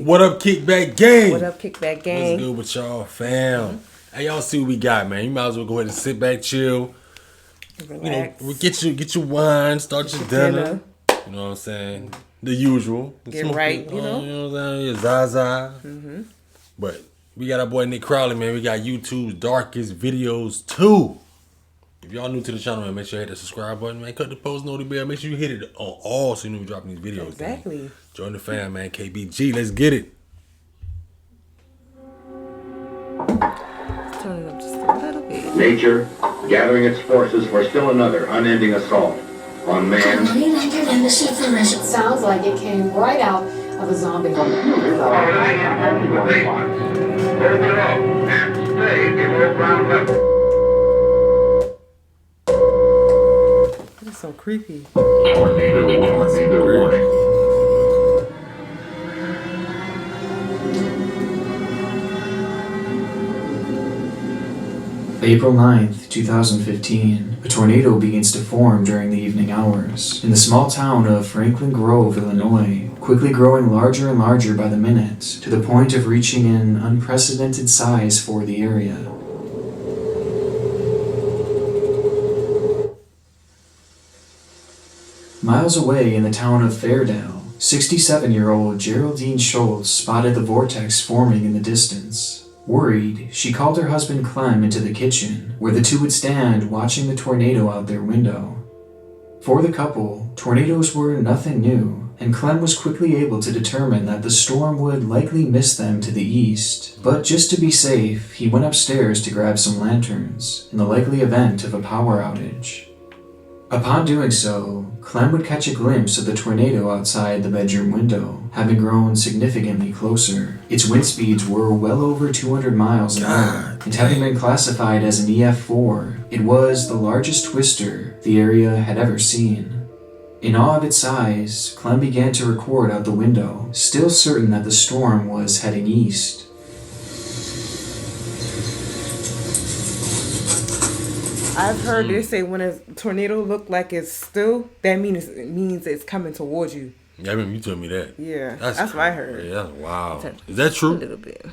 What up, Kickback Gang? What up, Kickback Gang? What's good with y'all, fam? Hey, y'all see what we got, man. You might as well go ahead and sit back, chill. Relax. You know, get your wine, start your dinner. You know what I'm saying? The usual. Get right, you know. You know what I'm saying? Your Zaza. But we got our boy Nick Crowley, man. We got YouTube's darkest videos too. If y'all new to the channel, man, make sure you hit the subscribe button, man. Cut the post notification bell. Make sure you hit it on all so you know we dropping these videos. Exactly. Man. Join the fam, man. KBG, let's get it. Let's turn it up just a little bit. Nature gathering its forces for still another unending assault on man. Sounds like it came right out of a zombie. Open up and stay below ground level. That is so creepy. April 9th, 2015, a tornado begins to form during the evening hours in the small town of Franklin Grove, Illinois, quickly growing larger and larger by the minute, to the point of reaching an unprecedented size for the area. Miles away in the town of Fairdale, 67-year-old Geraldine Schultz spotted the vortex forming in the distance. Worried, she called her husband Clem into the kitchen, where the two would stand watching the tornado out their window. For the couple, tornadoes were nothing new, and Clem was quickly able to determine that the storm would likely miss them to the east. But just to be safe, he went upstairs to grab some lanterns, in the likely event of a power outage. Upon doing so, Clem would catch a glimpse of the tornado outside the bedroom window, having grown significantly closer. Its wind speeds were well over 200 miles an hour, and having been classified as an EF4, it was the largest twister the area had ever seen. In awe of its size, Clem began to record out the window, still certain that the storm was heading east. I've heard they say when a tornado look like it's still, that means it's coming towards you. Yeah, I remember you told me that. Yeah, that's what I heard. Yeah, wow. Is that true? A little bit.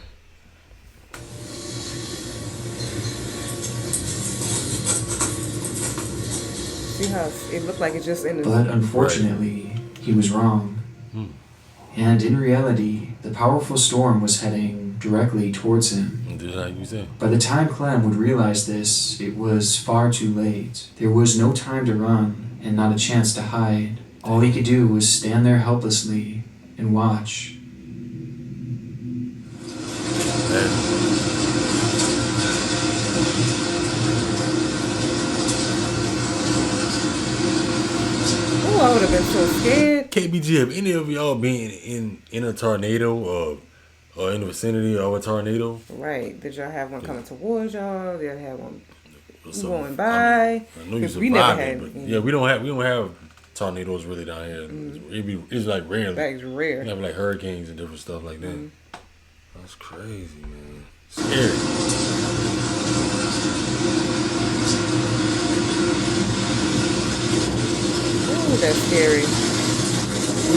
See how it looked like it's just in the... But unfortunately, he was wrong. And in reality, the powerful storm was heading directly towards him. Just like you said. By the time Clem would realize this, it was far too late. There was no time to run, and not a chance to hide. All he could do was stand there helplessly and watch. Oh, I would have been so scared. KBG, have any of y'all been in a tornado or in the vicinity of a tornado? Right. Did y'all have one coming towards y'all? Did y'all have one going by? I know you we never survived had. but yeah, we don't have tornadoes really down here. It's like rare. That's rare. We have like hurricanes and different stuff like that. That's crazy, man. Scary. Ooh, that's scary.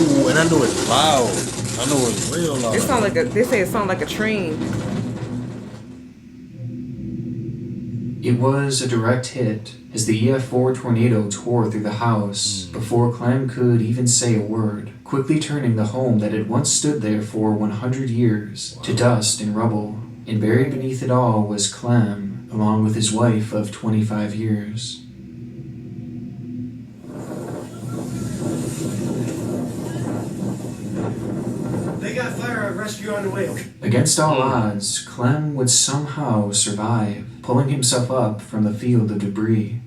Ooh, and I know it's loud. I know it's real loud. It sound like they say it sounds like a train. It was a direct hit as the EF4 tornado tore through the house before Clem could even say a word, quickly turning the home that had once stood there for 100 years to dust and rubble. And buried beneath it all was Clem, along with his wife of 25 years. They got fire and rescue on the way. Against all odds, Clem would somehow survive, pulling himself up from the field of debris.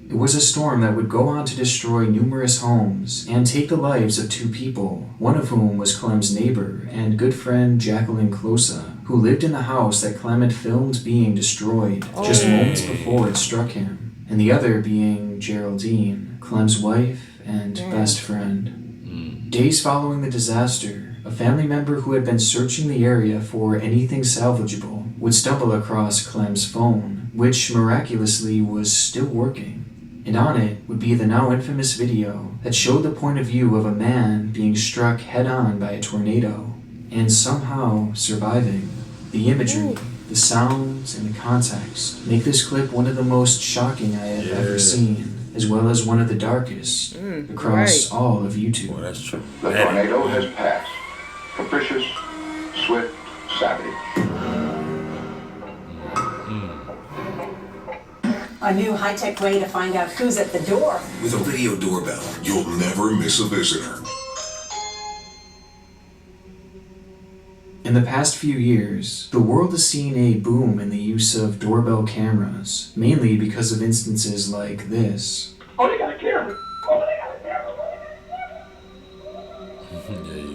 It was a storm that would go on to destroy numerous homes and take the lives of two people, one of whom was Clem's neighbor and good friend Jacqueline Closa, who lived in the house that Clem had filmed being destroyed just moments before it struck him, and the other being Geraldine, Clem's wife and best friend. Days following the disaster, a family member who had been searching the area for anything salvageable would stumble across Clem's phone, which miraculously was still working. And on it would be the now infamous video that showed the point of view of a man being struck head-on by a tornado. and somehow surviving. The imagery, the sounds, and the context make this clip one of the most shocking I have ever seen, as well as one of the darkest across all of YouTube. Boy, that's true. The tornado has passed. Capricious, swift, savage. A new high-tech way to find out who's at the door. With a video doorbell, you'll never miss a visitor. In the past few years, the world has seen a boom in the use of doorbell cameras, mainly because of instances like this. Oh, they got a camera.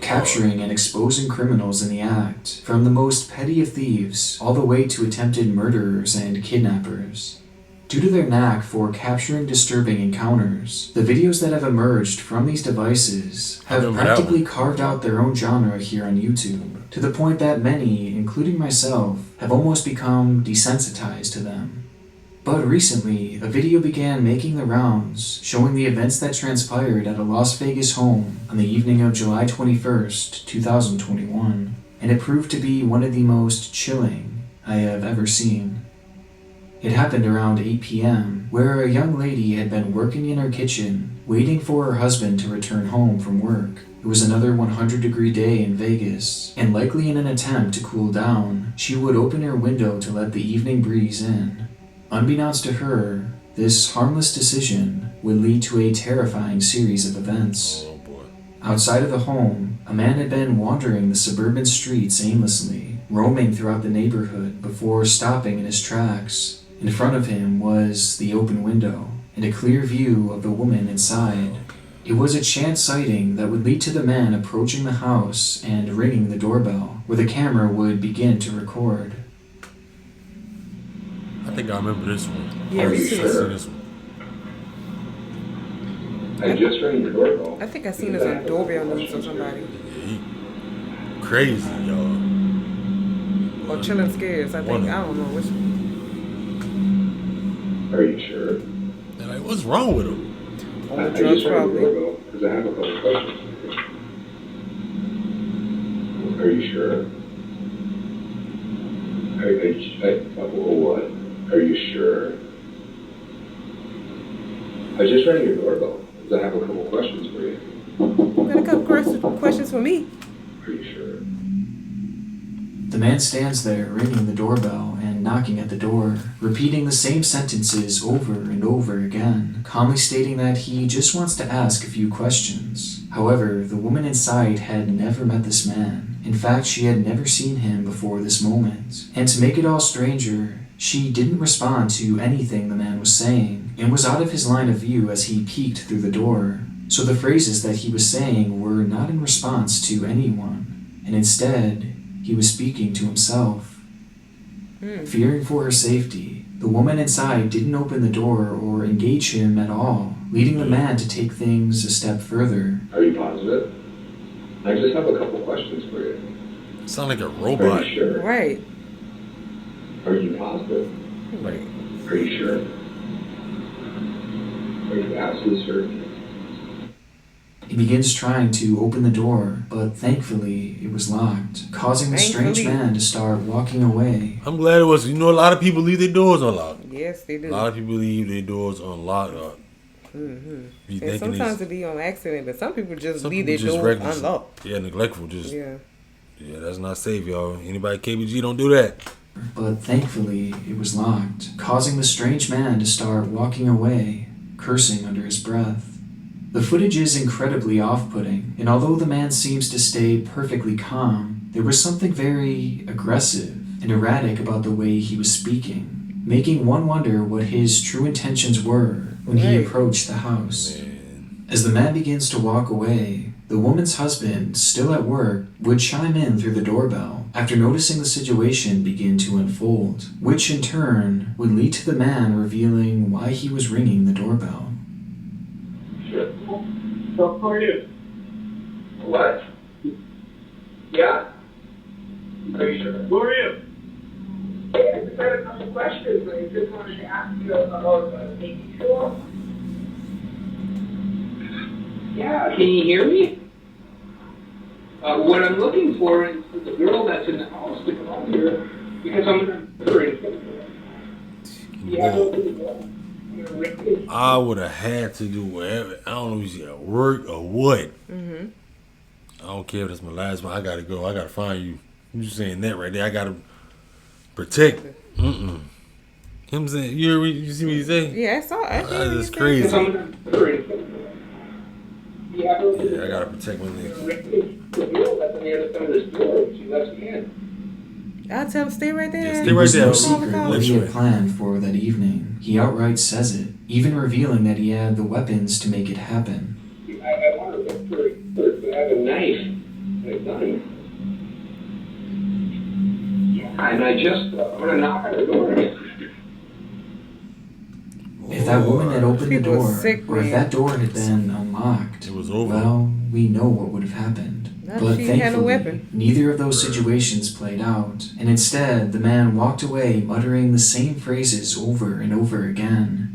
Capturing and exposing criminals in the act, from the most petty of thieves all the way to attempted murderers and kidnappers. Due to their knack for capturing disturbing encounters, the videos that have emerged from these devices have practically carved out their own genre here on YouTube, to the point that many, including myself, have almost become desensitized to them. But recently, a video began making the rounds, showing the events that transpired at a Las Vegas home on the evening of July 21st, 2021, and it proved to be one of the most chilling I have ever seen. It happened around 8 p.m., where a young lady had been working in her kitchen, waiting for her husband to return home from work. It was another 100-degree day in Vegas, and likely in an attempt to cool down, she would open her window to let the evening breeze in. Unbeknownst to her, this harmless decision would lead to a terrifying series of events. Oh boy. Outside of the home, a man had been wandering the suburban streets aimlessly, roaming throughout the neighborhood before stopping in his tracks. In front of him was the open window and a clear view of the woman inside. It was a chance sighting that would lead to the man approaching the house and ringing the doorbell, where the camera would begin to record. I think I remember this one. Yeah, Are me you too. I sure? see this one. I just rang the doorbell. I think I seen this on doorbell news or somebody. Yeah, he crazy, y'all. Or Chillin' Scares, I think. I don't know which one. Are you sure? And like, what's wrong with him? On the I drugs, just rang the probably. doorbell because I have a couple questions. Are you sure? What? Are you sure? I just rang your doorbell because I have a couple questions for you. Got a couple questions for me. Are you sure? The man stands there ringing the doorbell and knocking at the door, repeating the same sentences over and over again, calmly stating that he just wants to ask a few questions. However, the woman inside had never met this man. In fact, she had never seen him before this moment. And to make it all stranger, she didn't respond to anything the man was saying, and was out of his line of view as he peeked through the door. So the phrases that he was saying were not in response to anyone, and instead, he was speaking to himself. Fearing for her safety, the woman inside didn't open the door or engage him at all, leading the man to take things a step further. Are you positive? I just have a couple questions for you. Sound like a Are robot. you sure? Right. Are you positive? Right. Are you sure? Are you absolutely certain? He begins trying to open the door, but thankfully it was locked, causing the strange Thankfully. man to start walking away. I'm glad it was. You know, a lot of people leave their doors unlocked. Yes, they A do. lot of people leave their doors unlocked. You And thinking sometimes it's- it be on accident, but some people just some leave people their just doors reckless. unlocked. Yeah, neglectful. Just Yeah. yeah, that's not safe, y'all. Anybody KBG don't do that. But thankfully it was locked, causing the strange man to start walking away, cursing under his breath. The footage is incredibly off-putting, and although the man seems to stay perfectly calm, there was something very aggressive and erratic about the way he was speaking, making one wonder what his true intentions were when he Right. approached the house. As the man begins to walk away, the woman's husband, still at work, would chime in through the doorbell after noticing the situation begin to unfold, which in turn would lead to the man revealing why he was ringing the doorbell. Sure. So, who are you? What? Yeah. Are you sure? Who are you? I just had a couple questions. I just wanted to ask you about making sure. Yeah, can you hear me? What I'm looking for is the girl that's in the house to come out here because I'm hurrying. I would have had to do whatever. I don't know if she's at work or what. I don't care if that's my last one. I gotta go. I gotta find you. You saying that right there? I gotta protect. Him saying you see what he say? Yeah, I saw it. That's just crazy. Yeah, I gotta protect my nigga. I'll tell him stay right there. Yeah, It stay right was there. no Call secret what he had planned for that evening. He outright says it, even revealing that he had the weapons to make it happen. I want to look first. I have a knife and a gun. And I'm going to knock on the door. If that woman had opened the People door, sick, or if man. that door had been unlocked, It was over. well, we know what would have happened. Not But she had a thankfully, weapon. neither of those situations played out, and instead, the man walked away muttering the same phrases over and over again.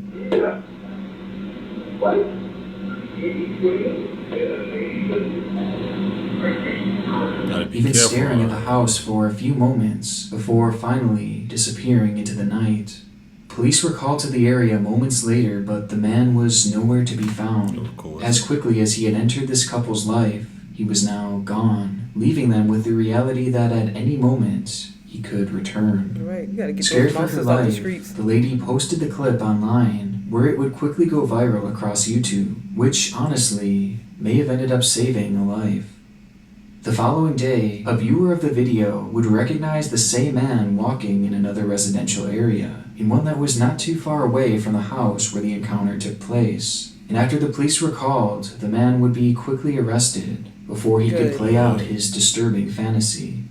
What? Gotta be Even careful. staring at the house for a few moments before finally disappearing into the night. Police were called to the area moments later, but the man was nowhere to be found. Of course. As quickly as he had entered this couple's life, he was now gone, leaving them with the reality that at any moment he could return. Right, you gotta get Scared those for her monsters off the life, streets. the lady posted the clip online where it would quickly go viral across YouTube, which honestly may have ended up saving a life. The following day, a viewer of the video would recognize the same man walking in another residential area, in one that was not too far away from the house where the encounter took place. And after the police were called, the man would be quickly arrested before he could Good. play out his disturbing fantasy.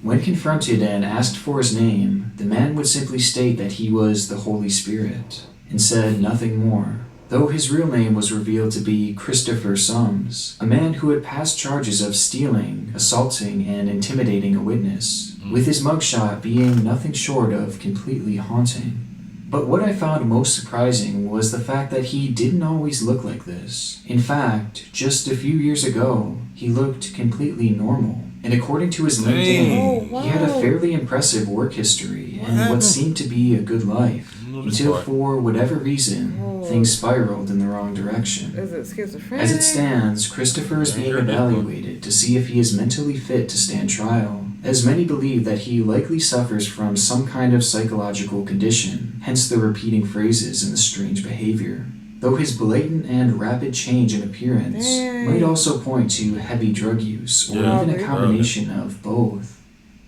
When confronted and asked for his name, the man would simply state that he was the Holy Spirit, and said nothing more. Though his real name was revealed to be Christopher Sums, a man who had passed charges of stealing, assaulting, and intimidating a witness, with his mugshot being nothing short of completely haunting. But what I found most surprising was the fact that he didn't always look like this. In fact, just a few years ago, he looked completely normal. And according to his LinkedIn, Oh, wow. he had a fairly impressive work history and what seemed to be a good life. Until for whatever reason, things spiraled in the wrong direction. Is it schizophrenic? As it stands, Christopher is being evaluated to see if he is mentally fit to stand trial, as many believe that he likely suffers from some kind of psychological condition, hence the repeating phrases and the strange behavior. Though his blatant and rapid change in appearance might also point to heavy drug use, or even a combination of both.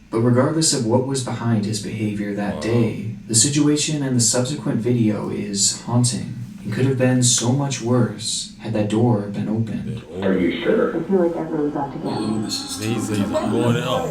But regardless of what was behind his behavior that day, the situation and the subsequent video is haunting, and could have been so much worse had that door been opened. Are you sure? I feel like everyone's out to get me. He says I'm going out.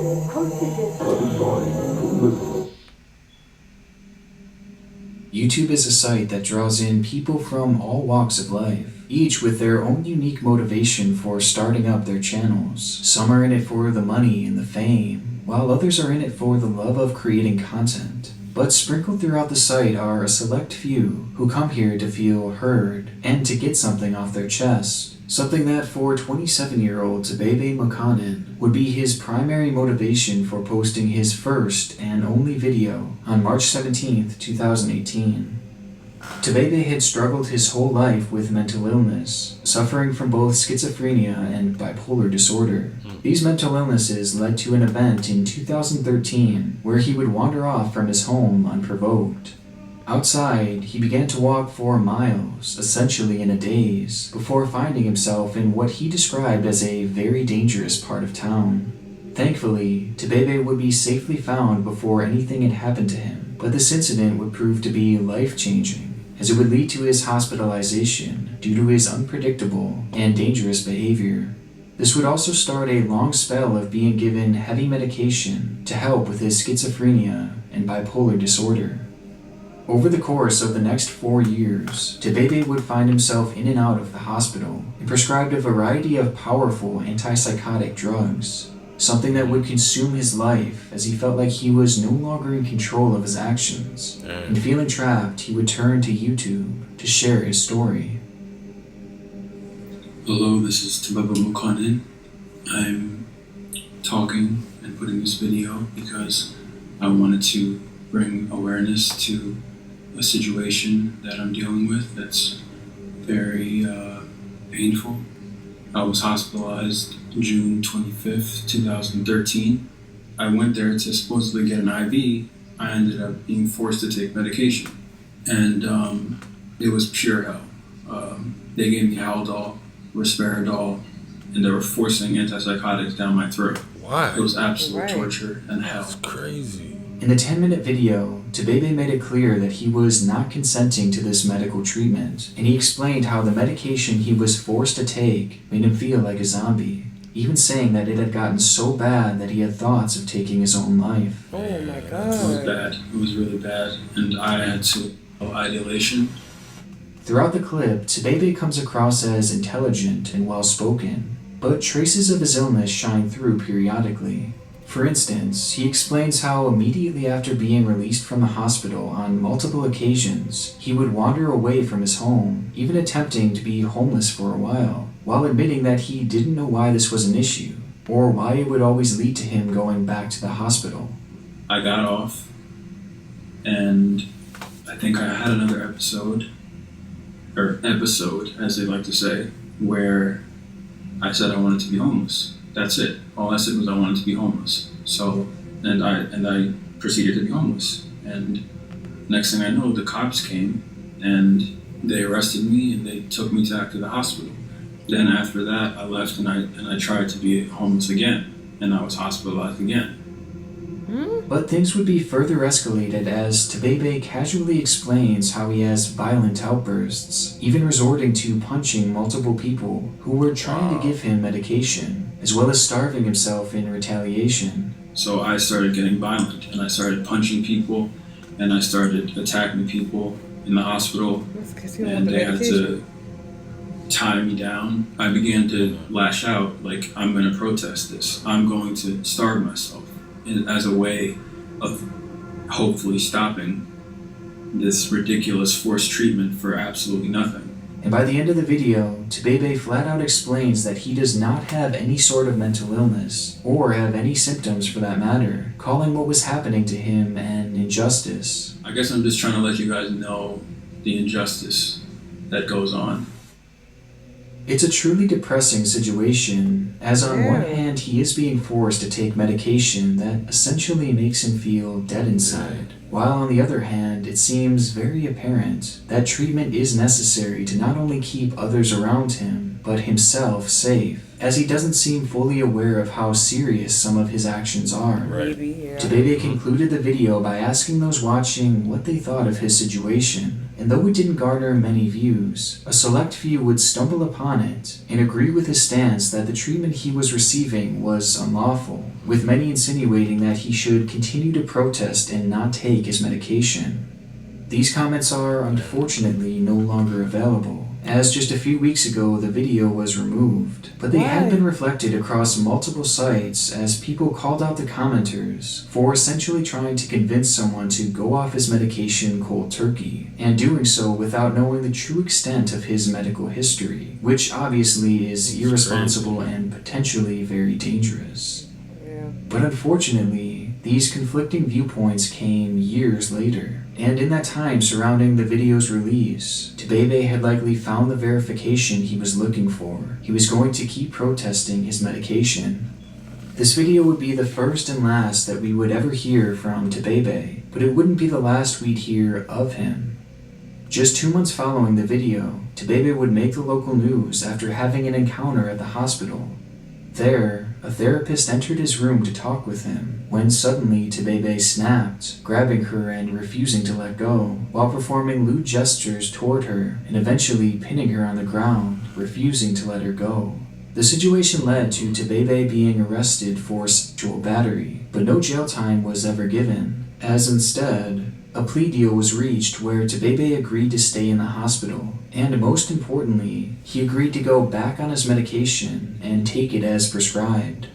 YouTube is a site that draws in people from all walks of life, each with their own unique motivation for starting up their channels. Some are in it for the money and the fame, while others are in it for the love of creating content. But sprinkled throughout the site are a select few who come here to feel heard and to get something off their chest. Something that for 27-year-old Tabebe Mukanin would be his primary motivation for posting his first and only video on March 17th, 2018. Tabebe had struggled his whole life with mental illness, suffering from both schizophrenia and bipolar disorder. These mental illnesses led to an event in 2013 where he would wander off from his home unprovoked. Outside, he began to walk for miles, essentially in a daze, before finding himself in what he described as a very dangerous part of town. Thankfully, Tabebe would be safely found before anything had happened to him, but this incident would prove to be life-changing, as it would lead to his hospitalization due to his unpredictable and dangerous behavior. This would also start a long spell of being given heavy medication to help with his schizophrenia and bipolar disorder. Over the course of the next 4 years, Tabebe would find himself in and out of the hospital and prescribed a variety of powerful antipsychotic drugs, something that would consume his life as he felt like he was no longer in control of his actions. And feeling trapped, he would turn to YouTube to share his story. Hello, this is Tabebe Mukanin. I'm talking and putting this video because I wanted to bring awareness to a situation that I'm dealing with that's very painful. I was hospitalized June 25th, 2013. I went there to supposedly get an IV. I ended up being forced to take medication. And it was pure hell. They gave me Haldol, Risperidol, and they were forcing antipsychotics down my throat. Why? It was absolute torture and hell. That's crazy. In the 10-minute video, Tebebe made it clear that he was not consenting to this medical treatment, and he explained how the medication he was forced to take made him feel like a zombie, even saying that it had gotten so bad that he had thoughts of taking his own life. Oh my It was god. bad. It was really bad. And I had ideation. Throughout the clip, Tebebe comes across as intelligent and well-spoken, but traces of his illness shine through periodically. For instance, he explains how immediately after being released from the hospital on multiple occasions, he would wander away from his home, even attempting to be homeless for a while admitting that he didn't know why this was an issue, or why it would always lead to him going back to the hospital. I got off, and I think I had another episode as they like to say, where I said I wanted to be homeless. That's it. All I said was I wanted to be homeless. So, and I proceeded to be homeless. And next thing I know, the cops came and they arrested me and they took me back to the hospital. Then after that, I left and I tried to be homeless again, and I was hospitalized again. But things would be further escalated as Tebebe casually explains how he has violent outbursts, even resorting to punching multiple people who were trying to give him medication, as well as starving himself in retaliation. So I started getting violent, and I started punching people, and I started attacking people in the hospital, and they had to tie me down. I began to lash out, like, I'm going to protest this. I'm going to starve myself as a way of hopefully stopping this ridiculous forced treatment for absolutely nothing. And by the end of the video, Tebebe flat out explains that he does not have any sort of mental illness, or have any symptoms for that matter, calling what was happening to him an injustice. I guess I'm just trying to let you guys know the injustice that goes on. It's a truly depressing situation, as on one hand he is being forced to take medication that essentially makes him feel dead inside, while on the other hand it seems very apparent that treatment is necessary to not only keep others around him, but himself safe, as he doesn't seem fully aware of how serious some of his actions are. Tebebe concluded the video by asking those watching what they thought of his situation. And though it didn't garner many views, a select few would stumble upon it and agree with his stance that the treatment he was receiving was unlawful, with many insinuating that he should continue to protest and not take his medication. These comments are, unfortunately, no longer available, as just a few weeks ago the video was removed, but they had been reflected across multiple sites as people called out the commenters for essentially trying to convince someone to go off his medication cold turkey, and doing so without knowing the true extent of his medical history, which obviously is irresponsible and potentially very dangerous. But unfortunately, these conflicting viewpoints came years later, and in that time surrounding the video's release, Tebebe had likely found the verification he was looking for. He was going to keep protesting his medication. This video would be the first and last that we would ever hear from Tebebe, but it wouldn't be the last we'd hear of him. Just 2 months following the video, Tebebe would make the local news after having an encounter at the hospital. There, a therapist entered his room to talk with him, when suddenly Tebebe snapped, grabbing her and refusing to let go, while performing lewd gestures toward her and eventually pinning her on the ground, refusing to let her go. The situation led to Tebebe being arrested for sexual battery, but no jail time was ever given, as instead, a plea deal was reached where Tebebe agreed to stay in the hospital, and most importantly, he agreed to go back on his medication and take it as prescribed.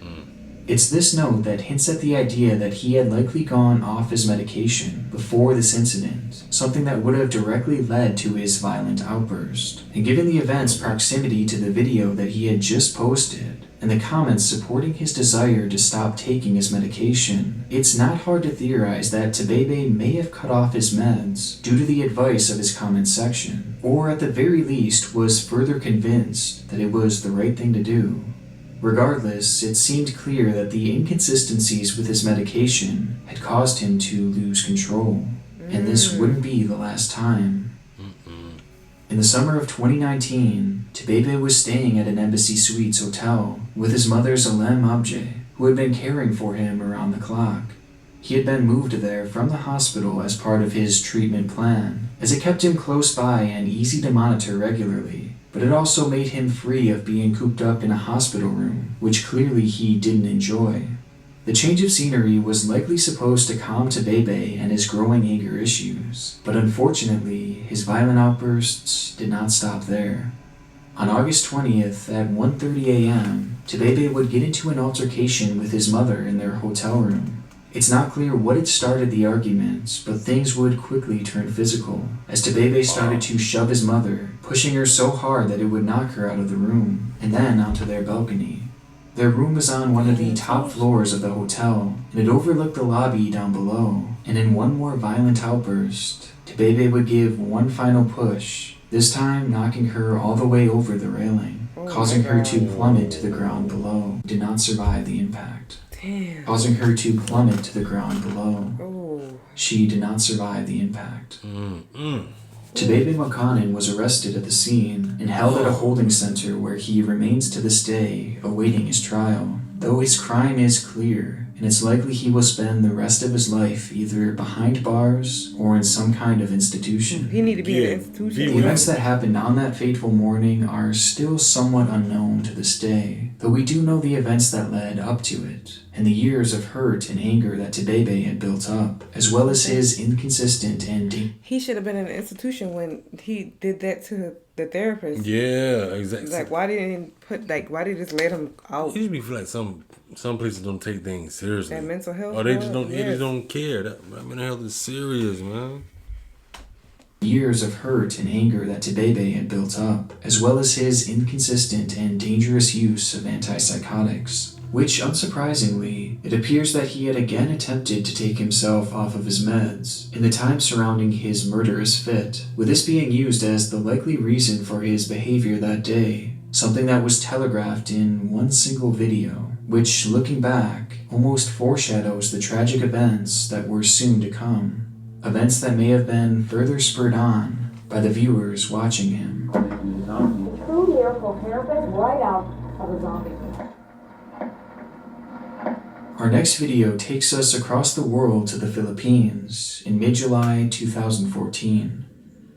It's this note that hints at the idea that he had likely gone off his medication before this incident, something that would have directly led to his violent outburst. And given the event's proximity to the video that he had just posted, and the comments supporting his desire to stop taking his medication, it's not hard to theorize that Tebebe may have cut off his meds due to the advice of his comment section, or at the very least was further convinced that it was the right thing to do. Regardless, it seemed clear that the inconsistencies with his medication had caused him to lose control, and this wouldn't be the last time. In the summer of 2019, Tebebe was staying at an Embassy Suites hotel with his mother Zalem Abje, who had been caring for him around the clock. He had been moved there from the hospital as part of his treatment plan, as it kept him close by and easy to monitor regularly, but it also made him free of being cooped up in a hospital room, which clearly he didn't enjoy. The change of scenery was likely supposed to calm Tebebe and his growing anger issues, but unfortunately, his violent outbursts did not stop there. On August 20th at 1:30 a.m., Tebebe would get into an altercation with his mother in their hotel room. It's not clear what had started the arguments, but things would quickly turn physical, as Tebebe started to shove his mother, pushing her so hard that it would knock her out of the room, and then onto their balcony. Their room was on one of the top floors of the hotel, and it overlooked the lobby down below, and in one more violent outburst, Tebebe would give one final push, this time knocking her all the way over the railing, causing her to plummet to the ground below. Did not survive the impact. Damn. Causing her to plummet to the ground below. Oh. She did not survive the impact. Tebebe Makanen was arrested at the scene and held at a holding center where he remains to this day, awaiting his trial. Though his crime is clear, and it's likely he will spend the rest of his life either behind bars or in some kind of institution. He need to be in an institution. The events that happened on that fateful morning are still somewhat unknown to this day, though we do know the events that led up to it, and the years of hurt and anger that Tebebe had built up, as well as his inconsistent and He should have been in an institution when he did that to the therapist. Yeah, exactly. Like, why didn't why did he just let him out? Usually feel like some places don't take things seriously. That mental health. Or they just don't. Yes. They just don't care. That mental health is serious, man. years of hurt and anger that Tebebe had built up, as well as his inconsistent and dangerous use of antipsychotics, which, unsurprisingly, it appears that he had again attempted to take himself off of his meds in the time surrounding his murderous fit, with this being used as the likely reason for his behavior that day, something that was telegraphed in one single video, which, looking back, almost foreshadows the tragic events that were soon to come. Events that may have been further spurred on by the viewers watching him. True miracle hairpin right out of a zombie. Our next video takes us across the world to the Philippines in mid-July 2014.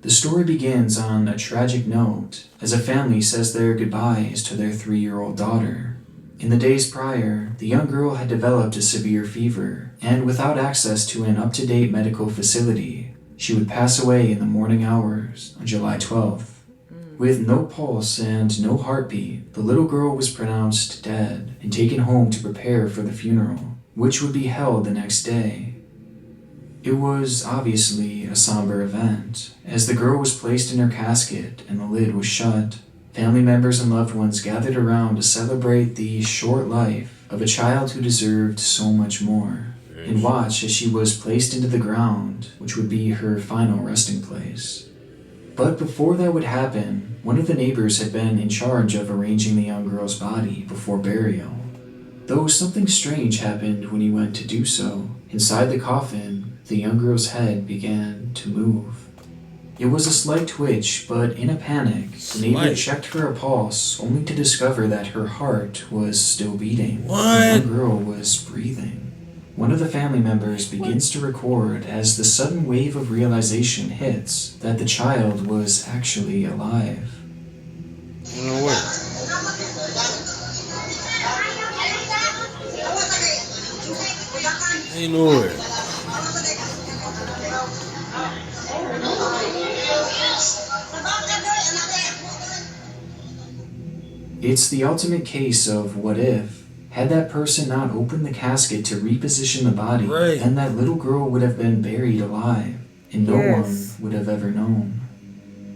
The story begins on a tragic note as a family says their goodbyes to their 3-year-old daughter. In the days prior, the young girl had developed a severe fever, and without access to an up-to-date medical facility, she would pass away in the morning hours on July 12th. With no pulse and no heartbeat, the little girl was pronounced dead and taken home to prepare for the funeral, which would be held the next day. It was obviously a somber event, as the girl was placed in her casket and the lid was shut. Family members and loved ones gathered around to celebrate the short life of a child who deserved so much more, and watch as she was placed into the ground, which would be her final resting place. But before that would happen, one of the neighbors had been in charge of arranging the young girl's body before burial. Though something strange happened when he went to do so. Inside the coffin, the young girl's head began to move. It was a slight twitch, but in a panic, the neighbor checked for a pulse, only to discover that her heart was still beating. What? The young girl was breathing. One of the family members begins to record as the sudden wave of realization hits that the child was actually alive. No way. Ain't no way. It's the ultimate case of what if. Had that person not opened the casket to reposition the body, then that little girl would have been buried alive, and no one would have ever known.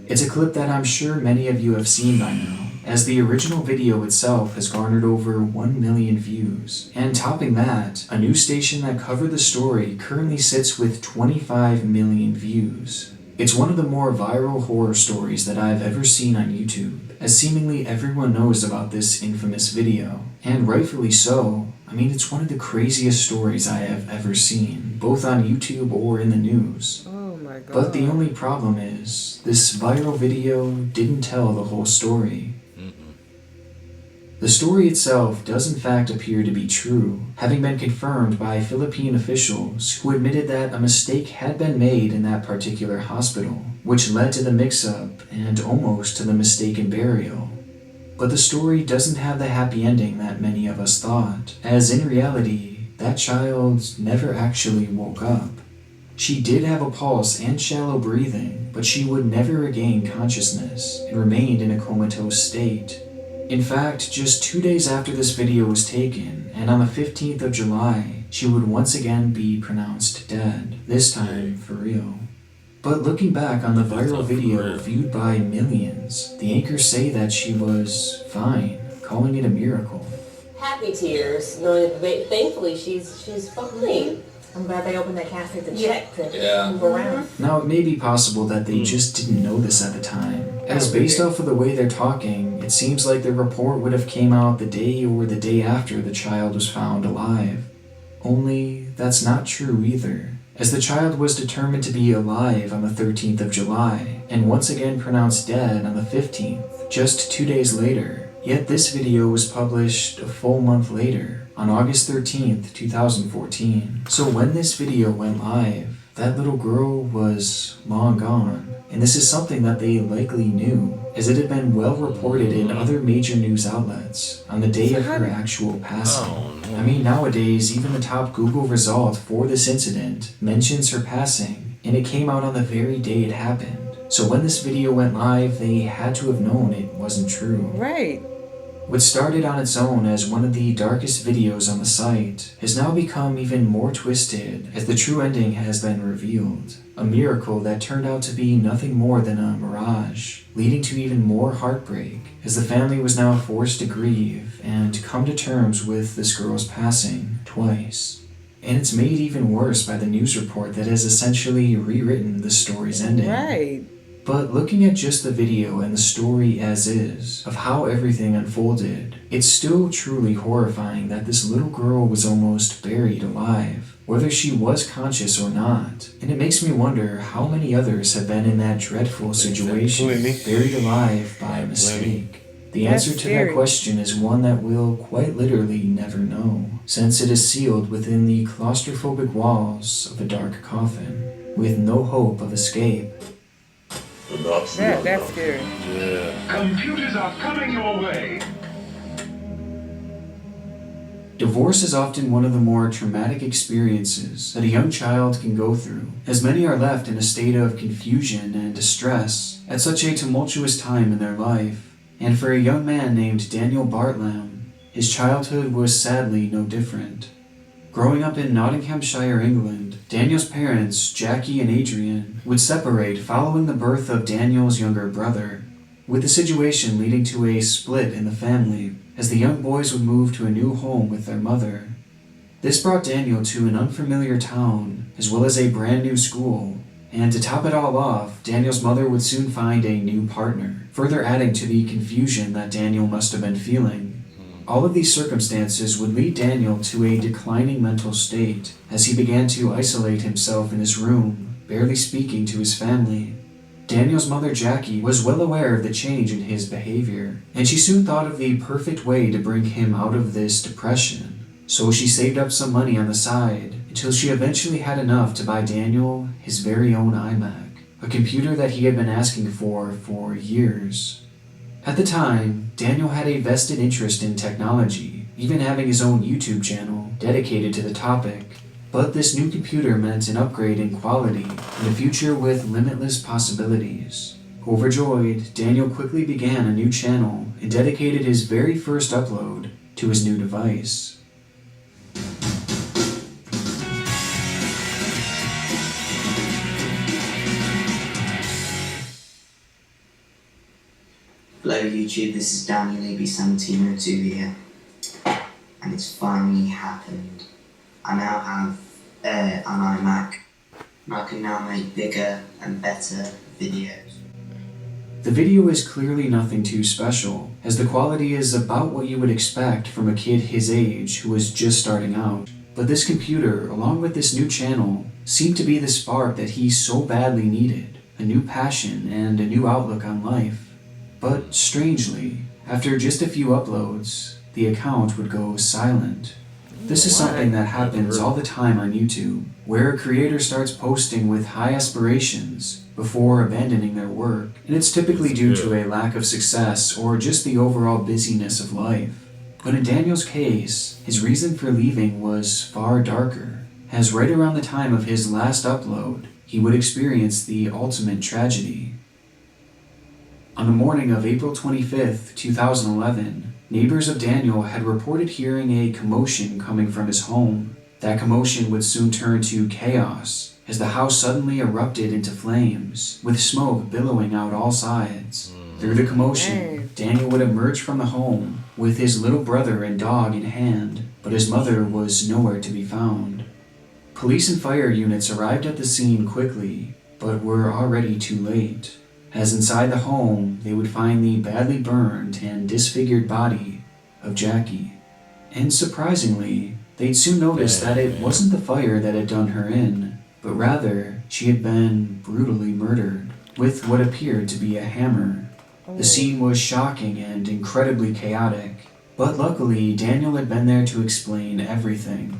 It's a clip that I'm sure many of you have seen by now, as the original video itself has garnered over 1 million views. And topping that, a new station that covered the story currently sits with 25 million views. It's one of the more viral horror stories that I've ever seen on YouTube, as seemingly everyone knows about this infamous video. And rightfully so. I mean, it's one of the craziest stories I have ever seen, both on YouTube or in the news. Oh my god. But the only problem is, this viral video didn't tell the whole story. The story itself does in fact appear to be true, having been confirmed by Philippine officials who admitted that a mistake had been made in that particular hospital, which led to the mix-up and almost to the mistaken burial. But the story doesn't have the happy ending that many of us thought, as in reality, that child never actually woke up. She did have a pulse and shallow breathing, but she would never regain consciousness and remained in a comatose state. In fact, just 2 days after this video was taken, and on the 15th of July, she would once again be pronounced dead, this time for real. But looking back on the viral video viewed by millions, the anchors say that she was fine, calling it a miracle. Happy tears, knowing that thankfully she's fine. I'm glad they opened that casket to check to move around. Now, it may be possible that they just didn't know this at the time, as based off of the way they're talking, it seems like the report would have came out the day or the day after the child was found alive. Only, that's not true either, as the child was determined to be alive on the 13th of July, and once again pronounced dead on the 15th, just 2 days later. Yet this video was published a full month later, on August 13th, 2014. So when this video went live, that little girl was long gone. And this is something that they likely knew, as it had been well reported in other major news outlets on the day of her actual passing. I mean, nowadays, even the top Google result for this incident mentions her passing, and it came out on the very day it happened. So when this video went live, they had to have known it wasn't true. Right. What started on its own as one of the darkest videos on the site has now become even more twisted as the true ending has been revealed. A miracle that turned out to be nothing more than a mirage, leading to even more heartbreak as the family was now forced to grieve and come to terms with this girl's passing twice. And it's made even worse by the news report that has essentially rewritten the story's ending. Right. But looking at just the video and the story as is, of how everything unfolded, it's still truly horrifying that this little girl was almost buried alive, whether she was conscious or not. And it makes me wonder how many others have been in that dreadful situation, buried alive by mistake. The answer to that question is one that we'll quite literally never know, since it is sealed within the claustrophobic walls of a dark coffin, with no hope of escape. That's scary. Yeah. Computers are coming your way. Divorce is often one of the more traumatic experiences that a young child can go through, as many are left in a state of confusion and distress at such a tumultuous time in their life. And for a young man named Daniel Bartlam, his childhood was sadly no different. Growing up in Nottinghamshire, England, Daniel's parents, Jackie and Adrian, would separate following the birth of Daniel's younger brother, with the situation leading to a split in the family, as the young boys would move to a new home with their mother. This brought Daniel to an unfamiliar town, as well as a brand new school, and to top it all off, Daniel's mother would soon find a new partner, further adding to the confusion that Daniel must have been feeling. All of these circumstances would lead Daniel to a declining mental state as he began to isolate himself in his room, barely speaking to his family. Daniel's mother Jackie was well aware of the change in his behavior, and she soon thought of the perfect way to bring him out of this depression. So she saved up some money on the side until she eventually had enough to buy Daniel his very own iMac, a computer that he had been asking for years. At the time, Daniel had a vested interest in technology, even having his own YouTube channel dedicated to the topic. But this new computer meant an upgrade in quality and a future with limitless possibilities. Overjoyed, Daniel quickly began a new channel and dedicated his very first upload to his new device. Hello YouTube, this is Daniel AB1702 here, and it's finally happened. I now have an iMac, and I can now make bigger and better videos. The video is clearly nothing too special, as the quality is about what you would expect from a kid his age who was just starting out. But this computer, along with this new channel, seemed to be the spark that he so badly needed, a new passion and a new outlook on life. But strangely, after just a few uploads, the account would go silent. This is something that happens all the time on YouTube, where a creator starts posting with high aspirations before abandoning their work, and it's typically due to a lack of success or just the overall busyness of life. But in Daniel's case, his reason for leaving was far darker, as right around the time of his last upload, he would experience the ultimate tragedy. On the morning of April 25th, 2011, neighbors of Daniel had reported hearing a commotion coming from his home. That commotion would soon turn to chaos, as the house suddenly erupted into flames, with smoke billowing out all sides. Through the commotion, Daniel would emerge from the home with his little brother and dog in hand, but his mother was nowhere to be found. Police and fire units arrived at the scene quickly, but were already too late, as inside the home they would find the badly burned and disfigured body of Jackie. And surprisingly, they'd soon notice that it wasn't the fire that had done her in, but rather she had been brutally murdered with what appeared to be a hammer. The scene was shocking and incredibly chaotic, but luckily Daniel had been there to explain everything.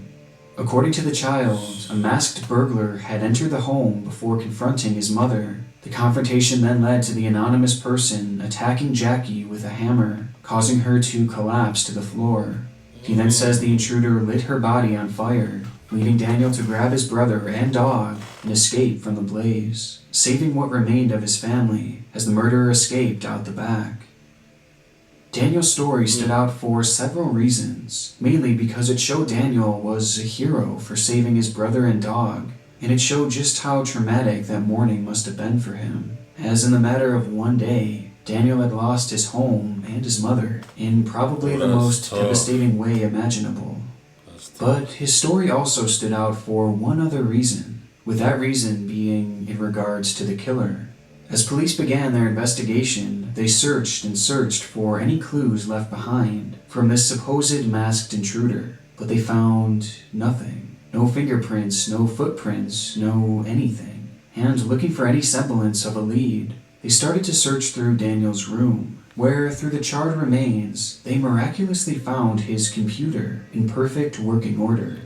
According to the child, a masked burglar had entered the home before confronting his mother. The confrontation then led to the anonymous person attacking Jackie with a hammer, causing her to collapse to the floor. He then says the intruder lit her body on fire, leading Daniel to grab his brother and dog and escape from the blaze, saving what remained of his family as the murderer escaped out the back. Daniel's story stood out for several reasons, mainly because it showed Daniel was a hero for saving his brother and dog, and it showed just how traumatic that morning must have been for him, as in the matter of one day, Daniel had lost his home and his mother in probably the most devastating way imaginable. But his story also stood out for one other reason, with that reason being in regards to the killer. As police began their investigation, they searched and searched for any clues left behind from this supposed masked intruder, but they found nothing. No fingerprints, no footprints, no anything. And looking for any semblance of a lead, they started to search through Daniel's room, where through the charred remains, they miraculously found his computer in perfect working order.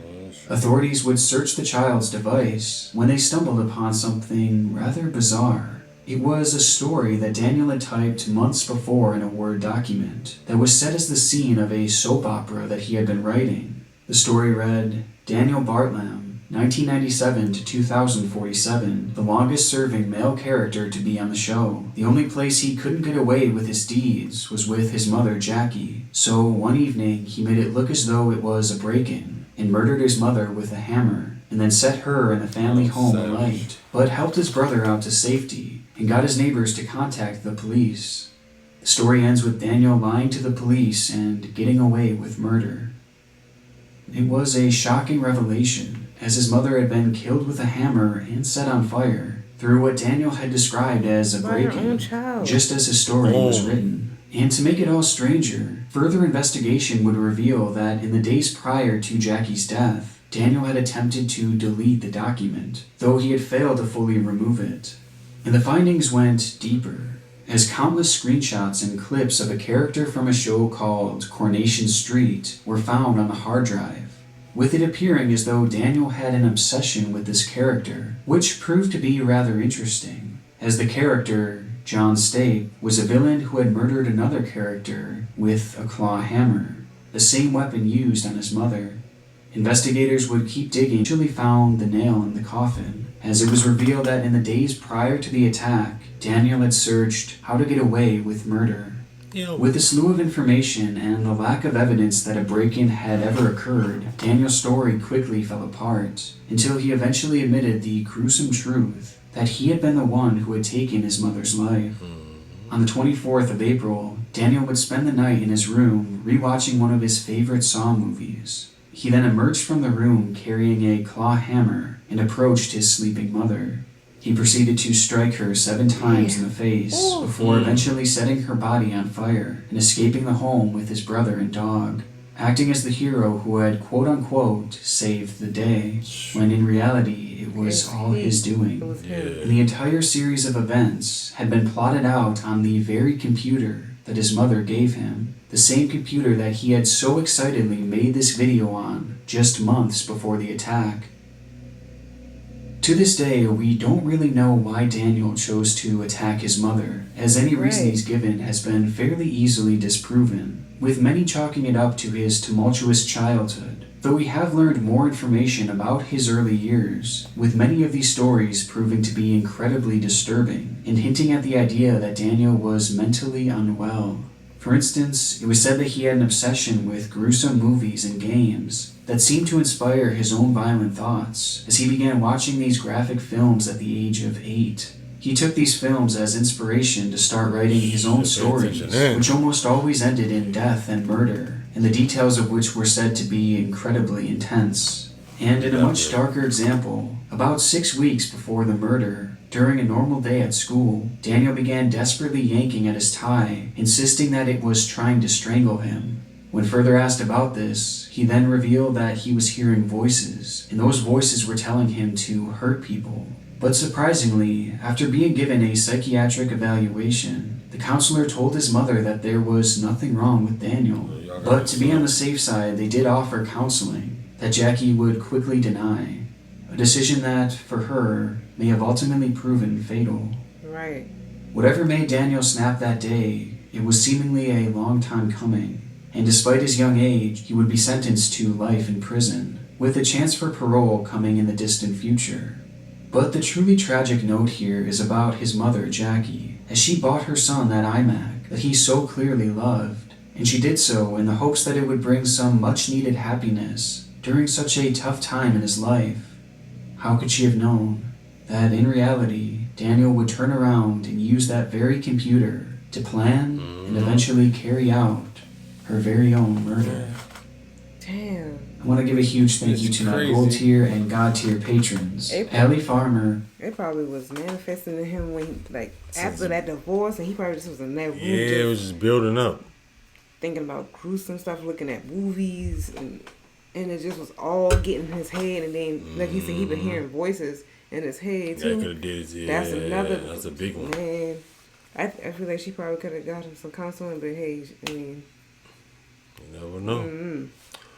Authorities would search the child's device when they stumbled upon something rather bizarre. It was a story that Daniel had typed months before in a Word document that was set as the scene of a soap opera that he had been writing. The story read, Daniel Bartlam, 1997 to 2047, the longest-serving male character to be on the show. The only place he couldn't get away with his deeds was with his mother, Jackie. So one evening, he made it look as though it was a break-in and murdered his mother with a hammer, and then set her and the family home alight, but helped his brother out to safety and got his neighbors to contact the police. The story ends with Daniel lying to the police and getting away with murder. It was a shocking revelation, as his mother had been killed with a hammer and set on fire through what Daniel had described as a break-in, just as his story was written. And to make it all stranger, further investigation would reveal that in the days prior to Jackie's death, Daniel had attempted to delete the document, though he had failed to fully remove it. And the findings went deeper, as countless screenshots and clips of a character from a show called Coronation Street were found on the hard drive, with it appearing as though Daniel had an obsession with this character, which proved to be rather interesting, as the character, John Stape, was a villain who had murdered another character with a claw hammer, the same weapon used on his mother. Investigators would keep digging until they found the nail in the coffin, as it was revealed that in the days prior to the attack, Daniel had searched how to get away with murder. With a slew of information and the lack of evidence that a break-in had ever occurred, Daniel's story quickly fell apart, until he eventually admitted the gruesome truth that he had been the one who had taken his mother's life. On the 24th of April, Daniel would spend the night in his room rewatching one of his favorite Saw movies. He then emerged from the room carrying a claw hammer and approached his sleeping mother. He proceeded to strike her 7 times in the face before eventually setting her body on fire and escaping the home with his brother and dog, acting as the hero who had quote-unquote saved the day, when in reality it was all his doing. And the entire series of events had been plotted out on the very computer that his mother gave him, the same computer that he had so excitedly made this video on just months before the attack. To this day, we don't really know why Daniel chose to attack his mother, as any reason he's given has been fairly easily disproven, with many chalking it up to his tumultuous childhood, though we have learned more information about his early years, with many of these stories proving to be incredibly disturbing, and hinting at the idea that Daniel was mentally unwell. For instance, it was said that he had an obsession with gruesome movies and games that seemed to inspire his own violent thoughts as he began watching these graphic films at the age of 8. He took these films as inspiration to start writing his own stories, which almost always ended in death and murder, and the details of which were said to be incredibly intense. And in a much darker example, about 6 weeks before the murder, during a normal day at school, Daniel began desperately yanking at his tie, insisting that it was trying to strangle him. When further asked about this, he then revealed that he was hearing voices, and those voices were telling him to hurt people. But surprisingly, after being given a psychiatric evaluation, the counselor told his mother that there was nothing wrong with Daniel. But to be on the safe side, they did offer counseling that Jackie would quickly deny, a decision that, for her, may have ultimately proven fatal. Right. Whatever made Daniel snap that day, it was seemingly a long time coming, and despite his young age, he would be sentenced to life in prison, with a chance for parole coming in the distant future. But the truly tragic note here is about his mother, Jackie, as she bought her son that iMac that he so clearly loved, and she did so in the hopes that it would bring some much-needed happiness during such a tough time in his life. How could she have known that in reality, Daniel would turn around and use that very computer to plan and eventually carry out her very own murder? Damn. I want to give a huge thank you to my gold tier and god tier patrons. Allie Farmer. It probably was manifesting in him when, after that divorce, and he probably just was in that room. Yeah, it was just building up. Thinking about gruesome stuff, looking at movies, and it just was all getting in his head. And then, like he said, he been hearing voices in his head too. That could have did it. That's another. That's a big one. Man, I feel like she probably could have got him some counseling, but hey, I mean, you never know.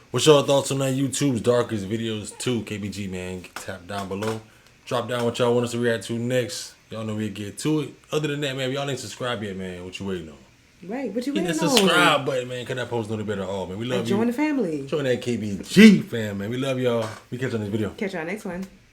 What's your thoughts on that YouTube's Darkest Videos 2? KBG, man. Tap down below. Drop down what y'all want us to react to next. Y'all know we'll get to it. Other than that, man, if y'all ain't subscribed yet, man, what you waiting on? Right, what you waiting on? Hit the subscribe button, man, because that post no better at all, man. We love you. Join the family. Join that KBG fam, man. We love y'all. We catch you on this video. Catch y'all next one.